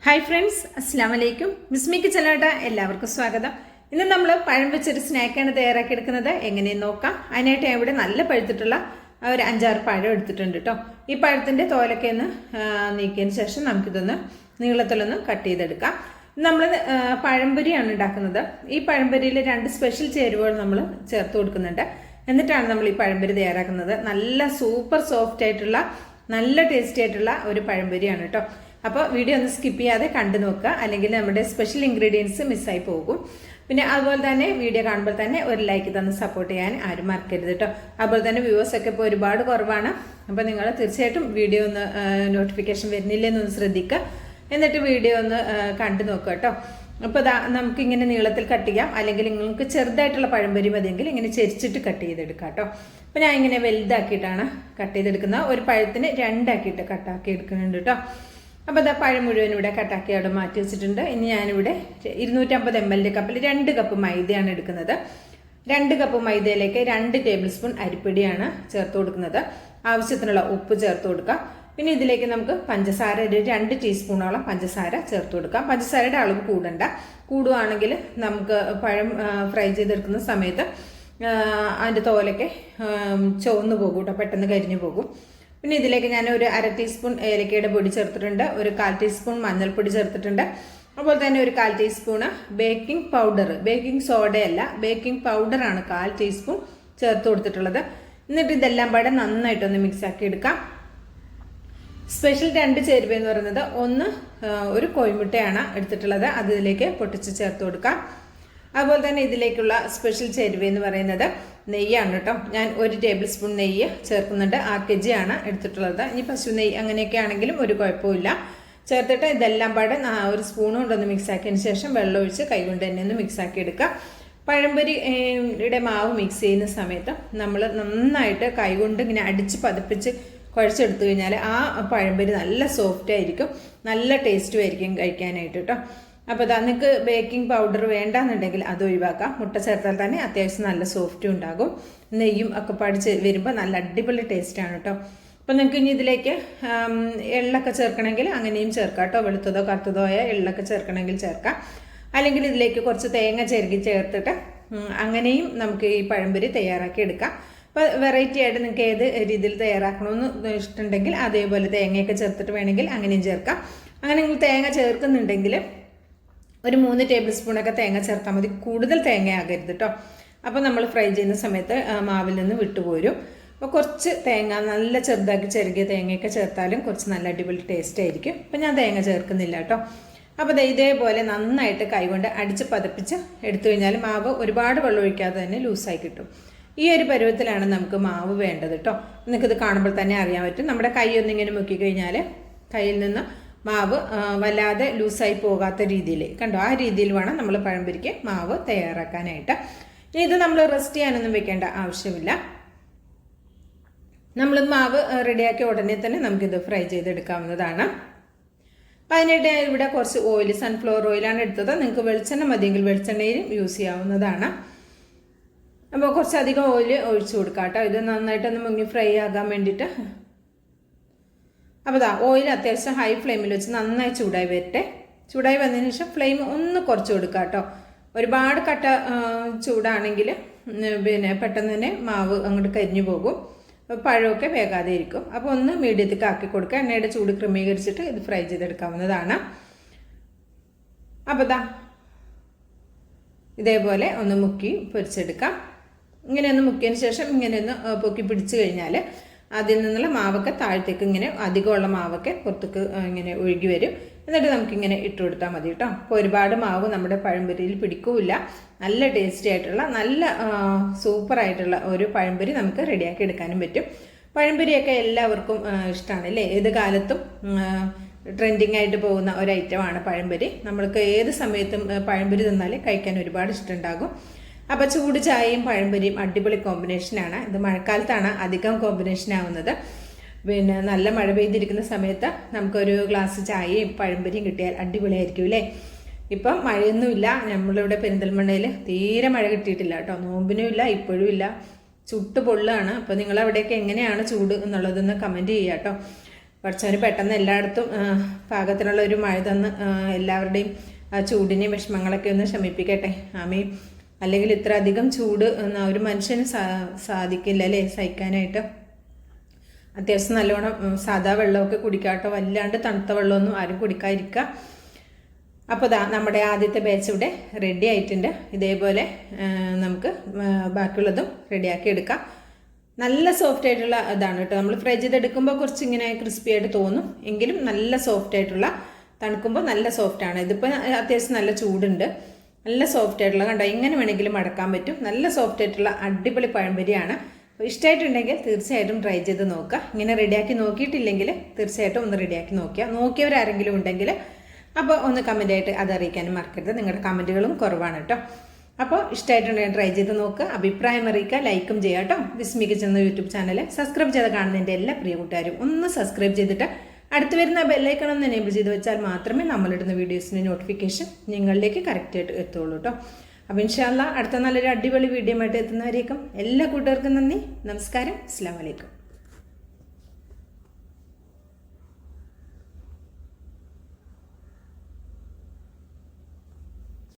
Hi friends, അസ്സാം വലൈക്കും. മിസ്മി കിച്ചണിലോട്ട് എല്ലാവർക്കും സ്വാഗതം. ഇന്ന് നമ്മൾ പഴം വെച്ചൊരു സ്നാക്കാണ് തയ്യാറാക്കിയെടുക്കുന്നത്. എങ്ങനെയെന്ന് നോക്കാം. അതിനായിട്ട് ഞാൻ ഇവിടെ നല്ല പഴുത്തിട്ടുള്ള ഒരു 5-6 പഴം എടുത്തിട്ടുണ്ട് കേട്ടോ. ഈ പഴത്തിൻ്റെ തോലൊക്കെ ഒന്ന് നീക്കിയതിന് ശേഷം നമുക്കിതൊന്ന് നീളത്തിലൊന്ന് കട്ട് ചെയ്തെടുക്കാം. നമ്മൾ പഴംപൊരിയാണ് ഉണ്ടാക്കുന്നത്. ഈ പഴംപൊരിയിൽ 2 സ്പെഷ്യൽ ചേരുവകൾ നമ്മൾ ചേർത്ത് കൊടുക്കുന്നുണ്ട്. എന്നിട്ടാണ് നമ്മൾ ഈ പഴംപൊരി തയ്യാറാക്കുന്നത്. നല്ല സൂപ്പർ സോഫ്റ്റ് ആയിട്ടുള്ള നല്ല ടേസ്റ്റി ആയിട്ടുള്ള ഒരു പഴംപൊരിയാണ് കേട്ടോ. അപ്പോൾ വീഡിയോ ഒന്ന് സ്കിപ്പ് ചെയ്യാതെ കണ്ടു നോക്കുക, അല്ലെങ്കിൽ നമ്മുടെ സ്പെഷ്യൽ ഇൻഗ്രീഡിയൻസ് മിസ്സായി പോകും. പിന്നെ അതുപോലെ തന്നെ വീഡിയോ കാണുമ്പോൾ തന്നെ ഒരു ലൈക്ക് തന്ന് സപ്പോർട്ട് ചെയ്യാൻ ആരും മറക്കരുത് കേട്ടോ. അതുപോലെ തന്നെ വ്യൂവേഴ്സൊക്കെ ഇപ്പോൾ ഒരുപാട് കുറവാണ്. അപ്പോൾ നിങ്ങൾ തീർച്ചയായിട്ടും വീഡിയോ ഒന്ന് നോട്ടിഫിക്കേഷൻ വരുന്നില്ലെന്നൊന്ന് ശ്രദ്ധിക്കുക. എന്നിട്ട് വീഡിയോ ഒന്ന് കണ്ടു നോക്കുക കേട്ടോ. അപ്പോൾ നമുക്കിങ്ങനെ നീളത്തിൽ കട്ട് ചെയ്യാം, അല്ലെങ്കിൽ നിങ്ങൾക്ക് ചെറുതായിട്ടുള്ള പഴംപൊരി മതിയെങ്കിൽ ഇങ്ങനെ ചെരിച്ചിട്ട് കട്ട് ചെയ്തെടുക്കാം കേട്ടോ. അപ്പോൾ ഞാൻ ഇങ്ങനെ വലുതാക്കിയിട്ടാണ് കട്ട് ചെയ്തെടുക്കുന്നത്. ഒരു പഴത്തിന് 2 ആക്കിയിട്ട് കട്ടാക്കി എടുക്കുന്നുണ്ട് കേട്ടോ. അപ്പോൾ അതാ പഴം മുഴുവൻ ഇവിടെ കട്ടാക്കി അവിടെ മാറ്റി വെച്ചിട്ടുണ്ട്. ഇനി ഞാനിവിടെ 250 ml കപ്പിൽ 2 കപ്പ് മൈദയാണ് എടുക്കുന്നത്. 2 കപ്പ് മൈദയിലേക്ക് 2 ടേബിൾ സ്പൂൺ അരിപ്പൊടിയാണ് ചേർത്ത് കൊടുക്കുന്നത്. ആവശ്യത്തിനുള്ള ഉപ്പ് ചേർത്ത് കൊടുക്കാം. പിന്നെ ഇതിലേക്ക് നമുക്ക് പഞ്ചസാര ഒരു 2 ടീസ്പൂണോളം പഞ്ചസാര ചേർത്ത് കൊടുക്കാം. പഞ്ചസാരയുടെ അളവ് കൂടണ്ട. കൂടുവാണെങ്കിൽ നമുക്ക് പഴം ഫ്രൈ ചെയ്തെടുക്കുന്ന സമയത്ത് അതിൻ്റെ തോലൊക്കെ ചുവന്നു പോകും കേട്ടോ, പെട്ടെന്ന് കരിഞ്ഞു പോകും. പിന്നെ ഇതിലേക്ക് ഞാൻ ഒരു 1/2 ടീസ്പൂൺ ഏലക്കയുടെ പൊടി ചേർത്തിട്ടുണ്ട്. ഒരു 1/4 ടീസ്പൂൺ മഞ്ഞൾപ്പൊടി ചേർത്തിട്ടുണ്ട്. അതുപോലെ തന്നെ ഒരു 1/4 ടീസ്പൂണ് ബേക്കിംഗ് പൗഡർ, ബേക്കിംഗ് സോഡയല്ല, ബേക്കിംഗ് പൗഡറാണ് 1/4 ടീസ്പൂൺ ചേർത്ത് കൊടുത്തിട്ടുള്ളത്. എന്നിട്ട് ഇതെല്ലാം പാടെ നന്നായിട്ടൊന്ന് മിക്സ് ആക്കി എടുക്കാം. സ്പെഷ്യൽ 2 ചേരുവ എന്ന് പറയുന്നത്, ഒന്ന് ഒരു കോഴിമുട്ടയാണ് എടുത്തിട്ടുള്ളത്, അത് ഇതിലേക്ക് പൊട്ടിച്ച് ചേർത്ത് കൊടുക്കാം. അതുപോലെ തന്നെ ഇതിലേക്കുള്ള സ്പെഷ്യൽ ചേരുവ എന്ന് പറയുന്നത് നെയ്യാണ് കേട്ടോ. ഞാൻ 1 ടേബിൾ സ്പൂൺ നെയ്യ് ചേർക്കുന്നുണ്ട്. 1/2 kg ആണ് എടുത്തിട്ടുള്ളത്. ഇനി പശു നെയ്യ് അങ്ങനെയൊക്കെ ആണെങ്കിലും ഒരു കുഴപ്പമില്ല. ചേർത്തിട്ട് ഇതെല്ലാം പാടെ ഒരു സ്പൂൺ കൊണ്ടൊന്ന് മിക്സ് ആക്കിയതിന് ശേഷം വെള്ളം ഒഴിച്ച് കൈകൊണ്ട് തന്നെ ഒന്ന് മിക്സ് ആക്കി എടുക്കുക. പഴംപൊരിയുടെ മാവ് മിക്സ് ചെയ്യുന്ന സമയത്ത് നമ്മൾ നന്നായിട്ട് കൈകൊണ്ട് ഇങ്ങനെ അടിച്ച് പതിപ്പിച്ച് കുഴച്ചെടുത്തു കഴിഞ്ഞാൽ ആ പഴംപൊരി നല്ല സോഫ്റ്റ് ആയിരിക്കും, നല്ല ടേസ്റ്റും ആയിരിക്കും കഴിക്കാനായിട്ട് കേട്ടോ. അപ്പോൾ നിങ്ങൾക്ക് ബേക്കിംഗ് പൗഡർ വേണ്ടാന്നുണ്ടെങ്കിൽ അത് ഒഴിവാക്കാം. മുട്ട ചേർത്താൽ തന്നെ അത്യാവശ്യം നല്ല സോഫ്റ്റും ഉണ്ടാകും. നെയ്യും ഒക്കെ പഠിച്ച് വരുമ്പോൾ നല്ല അടിപൊളി ടേസ്റ്റാണ് കേട്ടോ. അപ്പോൾ നിങ്ങൾക്ക് ഇനി ഇതിലേക്ക് എള്ളൊക്കെ ചേർക്കണമെങ്കിൽ അങ്ങനെയും ചേർക്കാം കേട്ടോ. വെളുത്തതോ കറുത്തതോ ആയ എള്ളൊക്കെ ചേർക്കണമെങ്കിൽ ചേർക്കാം. അല്ലെങ്കിൽ ഇതിലേക്ക് കുറച്ച് തേങ്ങ ചിരകി ചേർത്തിട്ട് അങ്ങനെയും നമുക്ക് ഈ പഴംപൊരി തയ്യാറാക്കി എടുക്കാം. അപ്പോൾ വെറൈറ്റി ആയിട്ട് നിങ്ങൾക്ക് ഏത് രീതിയിൽ തയ്യാറാക്കണമെന്ന് ഇഷ്ടമുണ്ടെങ്കിൽ അതേപോലെ തേങ്ങയൊക്കെ ചേർത്തിട്ട് വേണമെങ്കിൽ അങ്ങനെയും ചേർക്കാം. അങ്ങനെ നിങ്ങൾ തേങ്ങ ചേർക്കുന്നുണ്ടെങ്കിൽ ഒരു 3 ടേബിൾ സ്പൂണൊക്കെ തേങ്ങ ചേർത്താൽ മതി. കൂടുതൽ തേങ്ങ ആകരുത് കേട്ടോ. അപ്പോൾ നമ്മൾ ഫ്രൈ ചെയ്യുന്ന സമയത്ത് മാവിൽ നിന്ന് വിട്ടുപോരും. അപ്പോൾ കുറച്ച് തേങ്ങ നല്ല ചെറുതാക്കി ചെറുകിയ തേങ്ങയൊക്കെ ചേർത്താലും കുറച്ച് നല്ല അടിപൊളി ടേസ്റ്റ് ആയിരിക്കും. അപ്പോൾ ഞാൻ തേങ്ങ ചേർക്കുന്നില്ല കേട്ടോ. അപ്പോൾ ഇതേപോലെ നന്നായിട്ട് കൈകൊണ്ട് അടിച്ച് പതപ്പിച്ച് എടുത്തു കഴിഞ്ഞാൽ മാവ് ഒരുപാട് വെള്ളം ഒഴിക്കാതെ തന്നെ ലൂസായി കിട്ടും. ഈ ഒരു പരുവത്തിലാണ് നമുക്ക് മാവ് വേണ്ടത് കേട്ടോ. നിങ്ങൾക്കിത് കാണുമ്പോൾ തന്നെ അറിയാൻ പറ്റും. നമ്മുടെ കൈ ഒന്നിങ്ങനെ മുക്കി കഴിഞ്ഞാൽ കയ്യിൽ നിന്ന് മാവ് വല്ലാതെ ലൂസായി പോകാത്ത രീതിയിൽ കണ്ടോ, ആ രീതിയിൽ വേണം നമ്മൾ പഴംപൊരിക്ക് മാവ് തയ്യാറാക്കാനായിട്ട്. ഇനി ഇത് നമ്മൾ റെസ്റ്റ് ചെയ്യാനൊന്നും വെക്കേണ്ട ആവശ്യമില്ല. നമ്മൾ മാവ് റെഡിയാക്കിയ ഉടനെ തന്നെ നമുക്കിത് ഫ്രൈ ചെയ്തെടുക്കാവുന്നതാണ്. അപ്പം അതിനായിട്ട് ഇവിടെ കുറച്ച് ഓയിൽ, സൺഫ്ലവർ ഓയിലാണ് എടുത്തത്. നിങ്ങൾക്ക് വെളിച്ചെണ്ണ മതിയെങ്കിൽ വെളിച്ചെണ്ണയിലും യൂസ് ചെയ്യാവുന്നതാണ്. അപ്പോൾ കുറച്ചധികം ഓയിൽ ഒഴിച്ചു കൊടുക്കാം കേട്ടോ. ഇത് നന്നായിട്ടൊന്ന് മുങ്ങി ഫ്രൈ ആകാൻ വേണ്ടിയിട്ട്. അപ്പോൾ ഓയിൽ അത്യാവശ്യം ഹൈ ഫ്ലെയിമിൽ വെച്ച് നന്നായി ചൂടായി വരട്ടെ. ചൂടായി വന്നതിന് ശേഷം ഫ്ലെയിം ഒന്ന് കുറച്ച് കൊടുക്കുക കേട്ടോ. ഒരുപാട് കട്ട ചൂടാണെങ്കിൽ പിന്നെ പെട്ടെന്ന് തന്നെ മാവ് അങ്ങോട്ട് കരിഞ്ഞു പോകും, പഴമൊക്കെ വേകാതെ ഇരിക്കും. അപ്പോൾ ഒന്ന് മീഡിയത്തേക്ക് ആക്കി കൊടുക്കുക. എണ്ണയുടെ ചൂട് ക്രമീകരിച്ചിട്ട് ഇത് ഫ്രൈ ചെയ്തെടുക്കാവുന്നതാണ്. അപ്പോൾ ഇതേപോലെ ഒന്ന് മുക്കി പൊരിച്ചെടുക്കാം. ഇങ്ങനെയൊന്ന് മുക്കിയതിന് ശേഷം ഇങ്ങനെയൊന്ന് പൊക്കി പിടിച്ചു കഴിഞ്ഞാൽ അതിൽ നിന്നുള്ള മാവൊക്കെ താഴത്തേക്ക് ഇങ്ങനെ അധികമുള്ള മാവൊക്കെ പുറത്തേക്ക് ഇങ്ങനെ ഒഴുകി വരും. എന്നിട്ട് നമുക്കിങ്ങനെ ഇട്ട് കൊടുത്താൽ മതി കേട്ടോ. അപ്പോൾ ഒരുപാട് മാവ് നമ്മുടെ പഴംപൊരിയിൽ പിടിക്കില്ല. നല്ല ടേസ്റ്റി ആയിട്ടുള്ള നല്ല സൂപ്പറായിട്ടുള്ള ഒരു പഴംപൊരി നമുക്ക് റെഡിയാക്കി എടുക്കാനും പറ്റും. പഴംപൊരിയൊക്കെ എല്ലാവർക്കും ഇഷ്ടമാണ് അല്ലേ. ഏത് കാലത്തും ട്രെൻഡിങ് ആയിട്ട് പോകുന്ന ഒരു ഐറ്റമാണ് പഴംപൊരി. നമ്മൾക്ക് ഏത് സമയത്തും പഴംപൊരി തിന്നാൽ കഴിക്കാൻ ഒരുപാട് ഇഷ്ടമുണ്ടാകും. അപ്പോൾ ചൂട് ചായയും പഴംപൊരിയും അടിപൊളി കോമ്പിനേഷനാണ്. ഇത് മഴക്കാലത്താണ് അധികം കോമ്പിനേഷൻ ആവുന്നത്. പിന്നെ നല്ല മഴ പെയ്തിരിക്കുന്ന സമയത്ത് നമുക്കൊരു ഗ്ലാസ് ചായയും പഴംപൊരിയും കിട്ടിയാൽ അടിപൊളിയായിരിക്കും അല്ലേ. ഇപ്പം മഴയൊന്നുമില്ല. നമ്മളിവിടെ പെരിന്തൽമണ്ണയിൽ തീരെ മഴ കിട്ടിയിട്ടില്ല കേട്ടോ. നോമ്പിനും ഇല്ല, ഇപ്പോഴും ഇല്ല. ചുട്ട് പൊള്ളുകയാണ്. അപ്പോൾ നിങ്ങളവിടെയൊക്കെ എങ്ങനെയാണ് ചൂട് എന്നുള്ളതൊന്ന് കമൻറ്റ് ചെയ്യുക കേട്ടോ. കുറച്ചവന് പെട്ടെന്ന് എല്ലായിടത്തും പാകത്തിനുള്ള ഒരു മഴ തന്ന് എല്ലാവരുടെയും ചൂടിനെയും വിഷമങ്ങളൊക്കെ ഒന്ന് ശമിപ്പിക്കട്ടെ ആമീൻ. അല്ലെങ്കിൽ ഇത്ര അധികം ചൂട് ഒരു മനുഷ്യന് സാധിക്കില്ല അല്ലേ സഹിക്കാനായിട്ട്. അത്യാവശ്യം നല്ലോണം സാധാ വെള്ളമൊക്കെ കുടിക്കാട്ടോ, വല്ലാണ്ട് തണുത്ത വെള്ളമൊന്നും ആരും കുടിക്കാതിരിക്കുക. അപ്പോൾ നമ്മുടെ ആദ്യത്തെ ബാച്ച് ഇവിടെ റെഡി ആയിട്ടുണ്ട്. ഇതേപോലെ നമുക്ക് ബാക്കിയുള്ളതും റെഡിയാക്കി എടുക്കാം. നല്ല സോഫ്റ്റ് ആയിട്ടുള്ള ഇതാണ് കേട്ടോ. നമ്മൾ ഫ്രൈ ചെയ്തെടുക്കുമ്പോൾ കുറച്ച് ഇങ്ങനെ ക്രിസ്പി ആയിട്ട് തോന്നും, എങ്കിലും നല്ല സോഫ്റ്റ് ആയിട്ടുള്ള, തണുക്കുമ്പോൾ നല്ല സോഫ്റ്റാണ്. ഇതിപ്പോൾ അത്യാവശ്യം നല്ല ചൂടുണ്ട്, നല്ല സോഫ്റ്റ് ആയിട്ടുള്ള, കണ്ടോ ഇങ്ങനെ വേണമെങ്കിലും മടക്കാൻ പറ്റും. നല്ല സോഫ്റ്റ് ആയിട്ടുള്ള അടിപൊളി പഴംപൊരിയാണ്. അപ്പോൾ ഇഷ്ടമായിട്ടുണ്ടെങ്കിൽ തീർച്ചയായിട്ടും ട്രൈ ചെയ്ത് നോക്കുക. ഇങ്ങനെ റെഡിയാക്കി നോക്കിയിട്ടില്ലെങ്കിൽ തീർച്ചയായിട്ടും ഒന്ന് റെഡിയാക്കി നോക്കിയവരാരെങ്കിലും ഉണ്ടെങ്കിൽ അപ്പോൾ ഒന്ന് കമൻറ്റായിട്ട് അത് അറിയിക്കാനും മറക്കരുത്. നിങ്ങളുടെ കമൻറ്റുകളും കുറവാണ് കേട്ടോ. അപ്പോൾ ഇഷ്ടമായിട്ടുണ്ടെങ്കിൽ ട്രൈ ചെയ്ത് നോക്കുക, അഭിപ്രായം അറിയിക്കുക, ലൈക്കും ചെയ്യുക കേട്ടോ. വിസ്മി കിച്ചൻ എന്ന യൂട്യൂബ് ചാനൽ സബ്സ്ക്രൈബ് ചെയ്ത് കാണുന്നതിൻ്റെ എല്ലാ പ്രിയ കൂട്ടുകാരും ഒന്ന് സബ്സ്ക്രൈബ് ചെയ്തിട്ട് അടുത്ത് വരുന്ന ബെല്ലൈക്കൺ ഒന്ന് എനേബിൾ ചെയ്ത് വെച്ചാൽ മാത്രമേ നമ്മളിടുന്ന വീഡിയോസിൻ്റെ നോട്ടിഫിക്കേഷൻ നിങ്ങളിലേക്ക് കറക്റ്റായിട്ട് എത്തുള്ളൂ കേട്ടോ. അപ്പോൾ ഇൻഷാ അല്ലാഹ് അടുത്ത നല്ലൊരു അടിപൊളി വീഡിയോ ആയിട്ട് എത്തുന്നവരേക്കും എല്ലാ കൂട്ടുകാർക്കും നന്ദി, നമസ്കാരം, അസ്സലാമു അലൈക്കും.